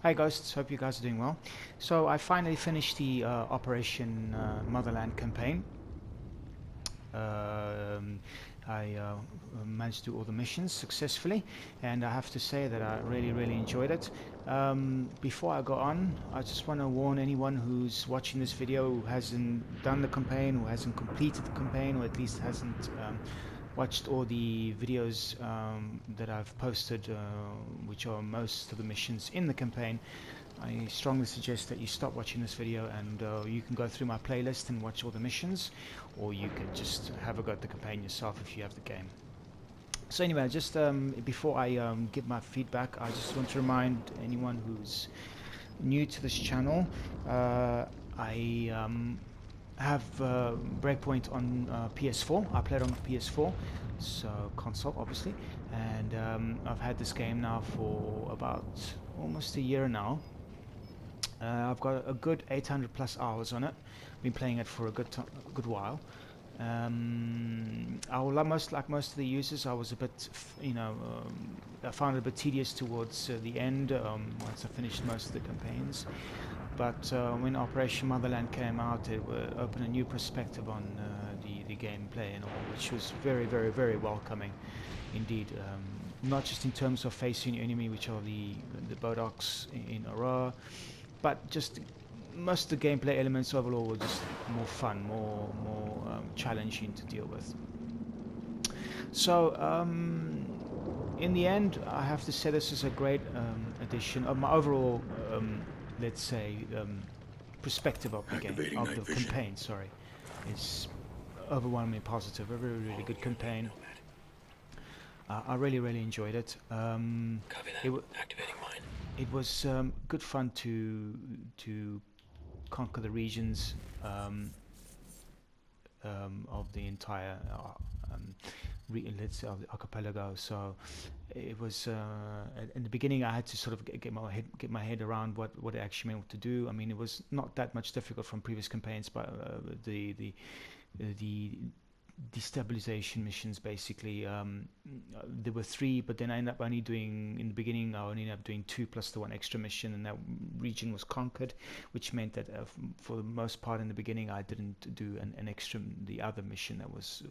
Hi ghosts, hope you guys are doing well. So I finally finished the Operation Motherland campaign. Um, I managed to do all the missions successfully, and I have to say that I really enjoyed it. Before I go on, I just want to warn anyone who's watching this video who hasn't done the campaign, who hasn't completed the campaign, or at least hasn't watched all the videos that I've posted, which are most of the missions in the campaign. I strongly suggest that you stop watching this video and you can go through my playlist and watch all the missions, or you can just have a go at the campaign yourself if you have the game. So anyway, just before I give my feedback, I just want to remind anyone who's new to this channel, I have Breakpoint on PS4. I played on PS4, so console obviously, and I've had this game now for about almost a year now. I've got a good 800 plus hours on it. Been playing it for a good while. I will like most of the users. I was a bit, I found it a bit tedious towards the end once I finished most of the campaigns. But when Operation Motherland came out, it opened a new perspective on the gameplay and all, which was very welcoming indeed. Not just in terms of facing your enemy, which are the Bodocs in Aurora, but just most of the gameplay elements overall were just more fun, more challenging to deal with. So in the end, I have to say this is a great addition of my overall, let's say, perspective of the game, of the campaign. Sorry, is overwhelmingly positive. A really good campaign. I really enjoyed it. It was good fun to conquer the regions of the entire let's say of the archipelago. So it was in the beginning I had to sort of get my head around what it actually meant to do. I mean, it was not that much difficult from previous campaigns, but the destabilization missions basically, there were 3, but then I ended up only doing, in the beginning I only ended up doing 2 plus the 1 extra mission, and that region was conquered, which meant that for the most part in the beginning I didn't do an extra, the other mission that was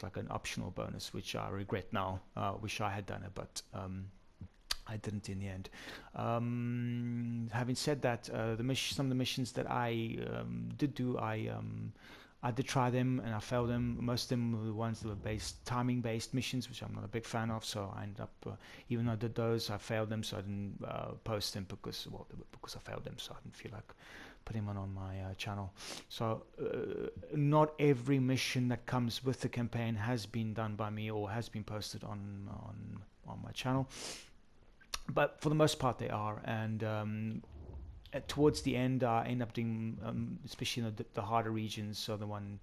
like an optional bonus, which I regret now. Wish I had done it, but I didn't in the end. Having said that, some of the missions that I did do, I did try them and I failed them. Most of them were the ones that were timing based missions, which I'm not a big fan of. So I ended up, even though I did those, I failed them. So I didn't post them because I failed them. So I didn't feel like putting them on my channel. So not every mission that comes with the campaign has been done by me or has been posted on my channel. But for the most part they are, and towards the end I end up doing especially the harder regions. So the one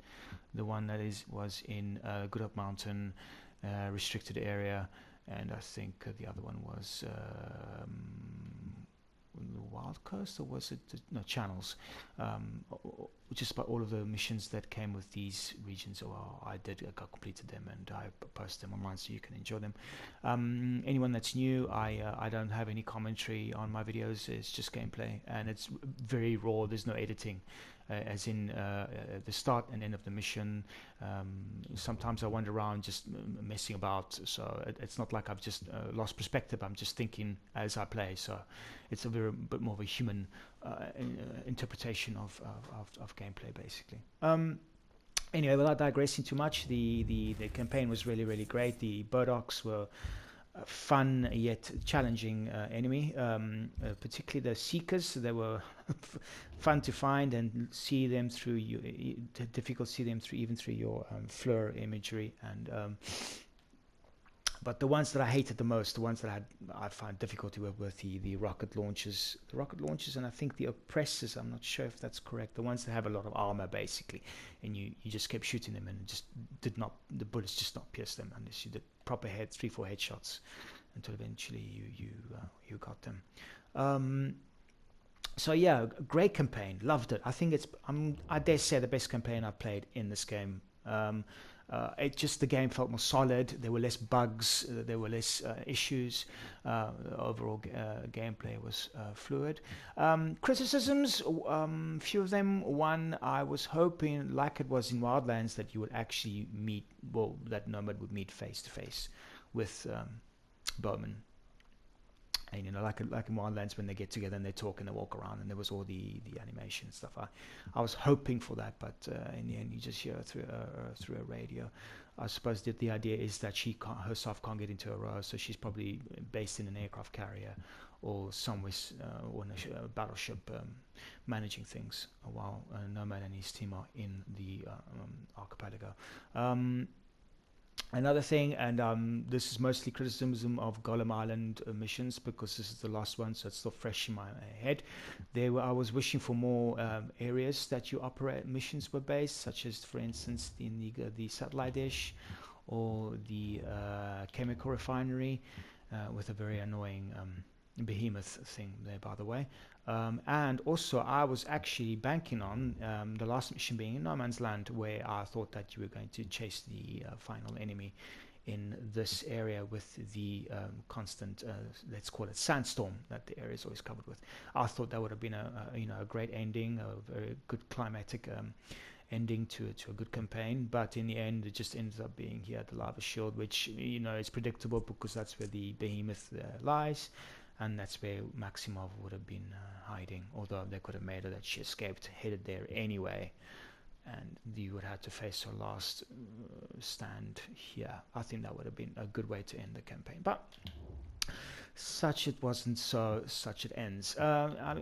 that was in Good Hope Mountain, restricted area, and I think the other one was the Wild Coast, or was it no, Channels, just about all of the missions that came with these regions. I completed them and I posted them online so you can enjoy them. Anyone that's new, I don't have any commentary on my videos. It's just gameplay and it's very raw. There's no editing, as in the start and end of the mission. Sometimes I wander around just messing about, so it's not like I've just lost perspective. I'm just thinking as I play, so it's a bit more of a human interpretation of gameplay basically. Anyway, without digressing too much, the campaign was really great. The Bodocs were fun yet challenging enemy, particularly the Seekers. They were fun to find and see them through difficult to see them through even through your FLIR imagery, and but the ones that I hated the most, the ones that I find difficulty with the rocket launchers, and I think the oppressors. I'm not sure if that's correct. The ones that have a lot of armor basically, and you just kept shooting them and the bullets just not pierce them unless you did proper 3-4 headshots until eventually you got them. So yeah, great campaign, loved it. I think I dare say the best campaign I've played in this game. The game felt more solid. There were less bugs. There were less issues. The overall gameplay was fluid. Criticisms, few of them. One, I was hoping, like it was in Wildlands, that you would actually meet, well, that Nomad would meet face to face with Bowman. And like in Wildlands, when they get together and they talk and they walk around, and there was all the animation and stuff. I was hoping for that, but in the end, you just hear through a radio. I suppose that the idea is that she herself can't get into a row, so she's probably based in an aircraft carrier or somewhere, or in a battleship, managing things, while Nomad and his team are in the archipelago. Another thing, and this is mostly criticism of Golem Island missions, because this is the last one, so it's still fresh in my head. I was wishing for more areas that you operate missions were based, such as, for instance, in the satellite dish, or the chemical refinery, with a very annoying behemoth thing there, by the way. And also, I was actually banking on the last mission being in No Man's Land, where I thought that you were going to chase the final enemy in this area with the constant, let's call it sandstorm, that the area is always covered with. I thought that would have been a great ending, a very good climatic ending to a good campaign. But in the end, it just ends up being here at the lava shield, which is predictable, because that's where the behemoth lies. And that's where Maximov would have been hiding, although they could have made it that she escaped, headed there anyway, and you would have to face her last stand here. I think that would have been a good way to end the campaign, but such it wasn't, so such it ends.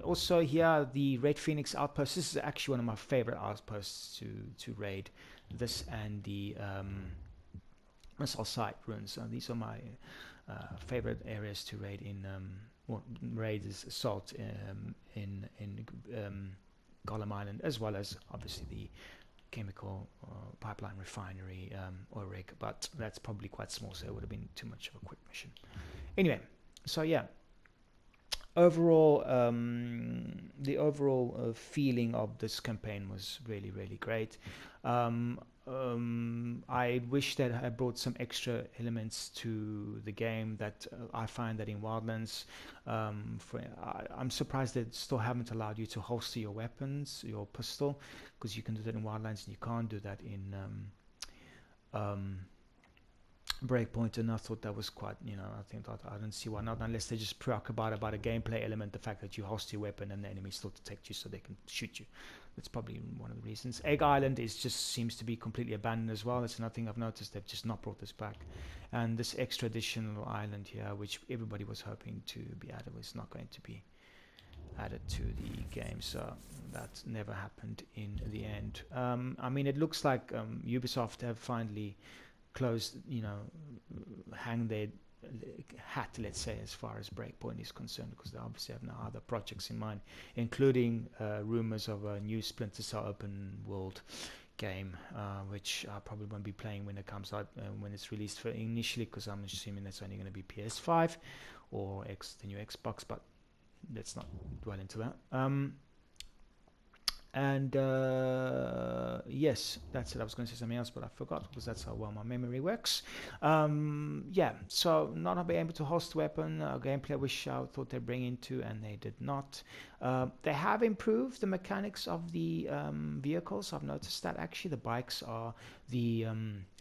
Also here, the Red Phoenix outpost. This is actually one of my favorite outposts to raid. This and the missile site ruins. These are my favorite areas to raid in raid is assault in Golem Island, as well as obviously the chemical pipeline refinery oil rig, but that's probably quite small, so it would have been too much of a quick mission. Anyway, so yeah, overall the overall feeling of this campaign was really, really great. I wish that I brought some extra elements to the game that I find that in Wildlands. I'm surprised they still haven't allowed you to holster your weapons, your pistol, because you can do that in Wildlands and you can't do that in Breakpoint, and I thought that was quite, I don't see why not, unless they're just preoccupied about a gameplay element, the fact that you holster your weapon and the enemy still detect you so they can shoot you. That's probably one of the reasons. Egg Island seems to be completely abandoned as well. That's another thing I've noticed. They've just not brought this back. And this extra additional island here, which everybody was hoping to be added, was not going to be added to the game, so that never happened in the end. I mean, it looks like Ubisoft have finally closed, hang their hat, let's say, as far as Breakpoint is concerned, because they obviously have no other projects in mind, including rumors of a new Splinter Cell open world game, which I probably won't be playing when it comes out, when it's released initially, because I'm assuming that's only going to be PS5 or the new Xbox, but let's not dwell into that. And yes, that's it. I was going to say something else, but I forgot, because that's how well my memory works. Yeah, so not being able to host weapon, gameplay I wish I thought they'd bring into, and they did not. They have improved the mechanics of the vehicles. I've noticed that actually the bikes are, the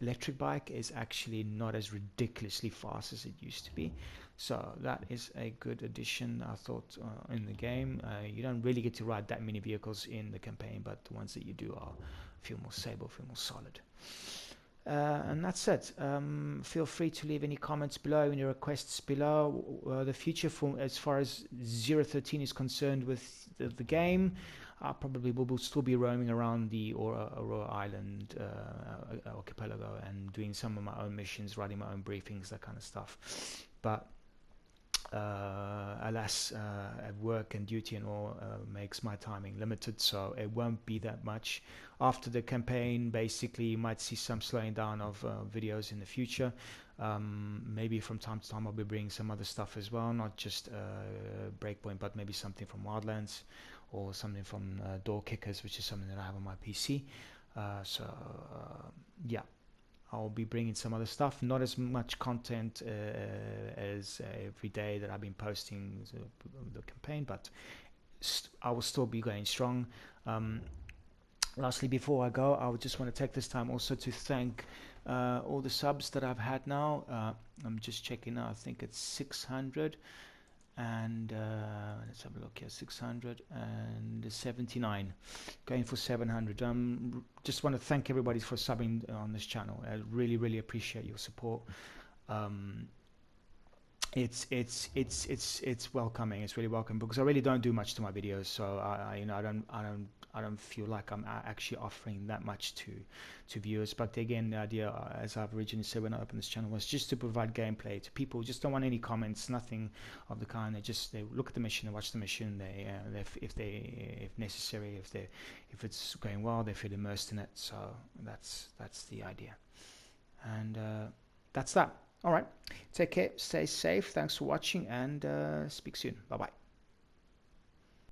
electric bike is actually not as ridiculously fast as it used to be. So that is a good addition, I thought, in the game. You don't really get to ride that many vehicles in the campaign, but the ones that you do feel more stable, feel more solid. And that's it. Feel free to leave any comments below, any requests below. The future, as far as 013 is concerned with the game, I probably will still be roaming around the Aurora Island archipelago and doing some of my own missions, writing my own briefings, that kind of stuff. But alas, work and duty and all makes my timing limited, so it won't be that much. After the campaign, basically, you might see some slowing down of videos in the future. Maybe from time to time I'll be bringing some other stuff as well, not just Breakpoint, but maybe something from Wildlands or something from Door Kickers, which is something that I have on my PC. Yeah. I'll be bringing some other stuff, not as much content as every day that I've been posting the campaign, but I will still be going strong. Lastly, before I go, I would just want to take this time also to thank all the subs that I've had now. I'm just checking now, I think it's 600, and let's have a look here, 679, going for 700. Just want to thank everybody for subbing on this channel. I really appreciate your support. It's welcoming. It's really welcome, because I really don't do much to my videos, so I don't feel like I'm actually offering that much to viewers. But again, the idea, as I've originally said when I opened this channel, was just to provide gameplay to people. Just don't want any comments, nothing of the kind. They look at the mission, they watch the mission. If necessary, if it's going well, they feel immersed in it. So that's the idea, and that's that. All right, take care, stay safe. Thanks for watching, and speak soon. Bye bye.